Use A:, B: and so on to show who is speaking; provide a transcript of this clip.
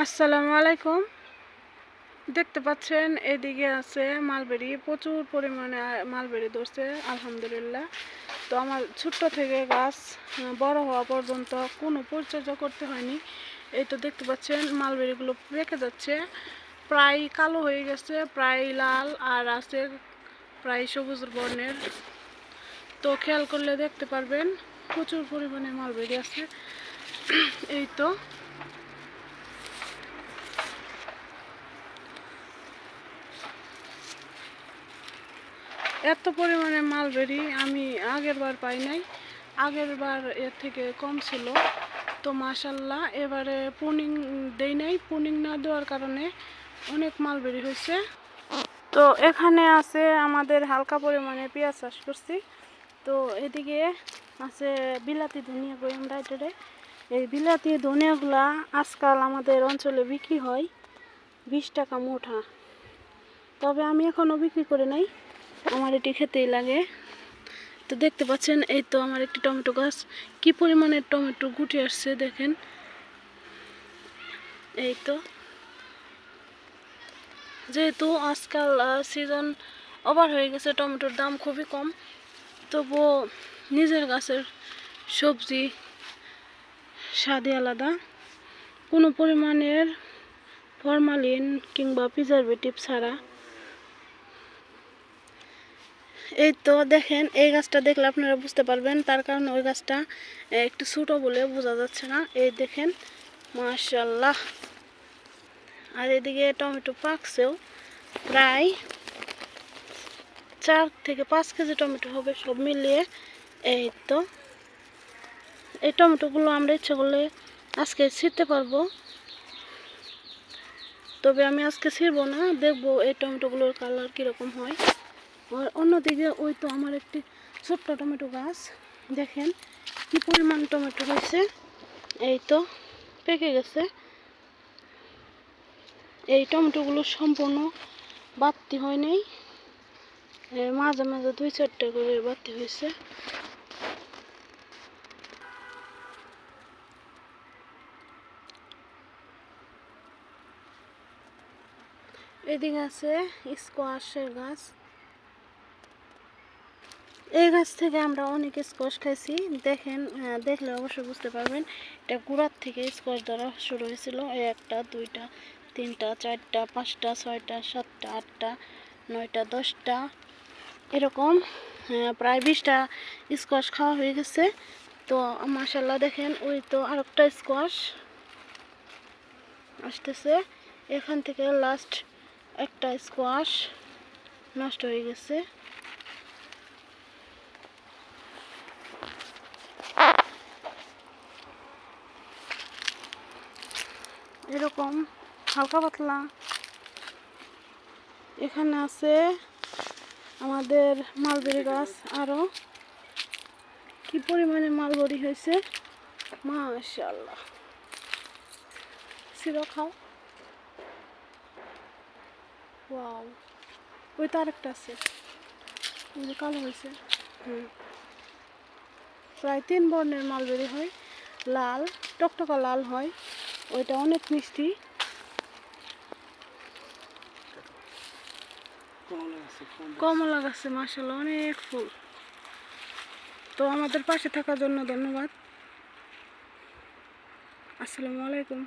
A: আসসালামু আলাইকুম। দেখতে পাচ্ছেন এদিকে আছে মালবেরি, প্রচুর পরিমাণে মালবেরি ধরছে আলহামদুলিল্লাহ। তো আমার ছোট্ট থেকে গাছ বড় হওয়া পর্যন্ত কোনো পরিচর্যা করতে হয়নি। এই তো দেখতে পাচ্ছেন মালবেরিগুলো পেকে যাচ্ছে, প্রায় কালো হয়ে গেছে, প্রায় লাল, আর আছে প্রায় সবুজ বর্ণের। তো খেয়াল করলে দেখতে পারবেন প্রচুর পরিমাণে মালবেরি আছে। এই তো এত পরিমাণে মালবেরি আমি আগের বার পাই নাই, আগের বার এর থেকে কম ছিল। তো মাশাল্লাহ এবারে পুনিং দেই নাই, পুনিং না দেওয়ার কারণে অনেক মালবেরি হয়েছে। তো এখানে আছে আমাদের হালকা পরিমাণে পেঁয়াজ চাষ করছি। তো এদিকে আছে বিলাতি ধনিয়া কই আমরা এটারে। এই বিলাতি ধনিয়াগুলা আজকাল আমাদের অঞ্চলে বিক্রি হয় 20 টাকা মুঠা। তবে আমি এখনও বিক্রি করে নাই, আমার এটি খেতেই লাগে। তো দেখতে পাচ্ছেন এই তো আমার একটি টমেটো গাছ, কি পরিমাণে টমেটো গুটি আসছে দেখেন। এই তো যেহেতু আজকাল সিজন ওভার হয়ে গেছে, টমেটোর দাম খুবই কম, তবুও নিজের গাছের সবজি স্বাদই আলাদা। কোনো পরিমাণের ফরমালিন কিংবা প্রিজারভেটিভ ছাড়া। এই তো দেখেন, এই গাছটা দেখলে আপনারা বুঝতে পারবেন, তার কারণ ওই গাছটা একটু ছোটো বলে বোঝা যাচ্ছে না। এই দেখেন মাশাল্লাহ। আর এদিকে টমেটো পাকছেও, প্রায় 4 থেকে 5 কেজি টমেটো হবে সব মিলিয়ে। এই তো এই টমেটোগুলো আমরা ইচ্ছা করলে আজকে ছিঁড়তে পারবো, তবে আমি আজকে ছিঁড়বো না, দেখবো এই টমেটোগুলোর কালার কীরকম হয়। আর অন্যদিকে ওই তো আমার একটি ছোট্ট টমেটো গাছ, দেখেন কি পরিমাণ টমেটো হয়েছে। এই তো পেকে গেছে। এই টমেটোগুলো সম্পূর্ণ বাড়তি হয় নাই, মাঝে মাঝে 2-4টা করে বাড়তি হয়েছে। এদিকে আছে স্কোয়াশের গাছ। এই গাছ থেকে আমরা অনেক স্কোয়াশ খাইছি, দেখেন দেখলে অবশ্যই বুঝতে পারবেন। এটা গোড়ার থেকে স্কোয়াশ ধরা শুরু হয়েছিল, 1টা 2টা 3টা 4টা 5টা 6টা 7টা 8টা 9টা 10টা এরকম প্রায় 20টা স্কোয়াশ খাওয়া হয়ে গেছে। তো মাশাল্লাহ দেখেন ওই তো আরেকটা স্কোয়াশ আসতেছে, এখান থেকে লাস্ট একটা স্কোয়াশ নষ্ট হয়ে গেছে। এরকম হালকা পাতলা এখানে আছে আমাদের মালবেরি গাছ, আরো কি পরিমাণে মালবেরি হয়েছে মাশাআল্লাহ। সিরো খাও। ওয়াও, ওই তো আরেকটা আছে, ওই যে কালো হয়েছে। প্রায় 3 বর্ণের মালবেরি হয়, লাল টকটকা লাল হয়, ওইটা অনেক মিষ্টি। কমলা গাছে মাশাআল্লাহ অনেক ফুল। তো আমাদের পাশে থাকার জন্য ধন্যবাদ। আসসালামু আলাইকুম।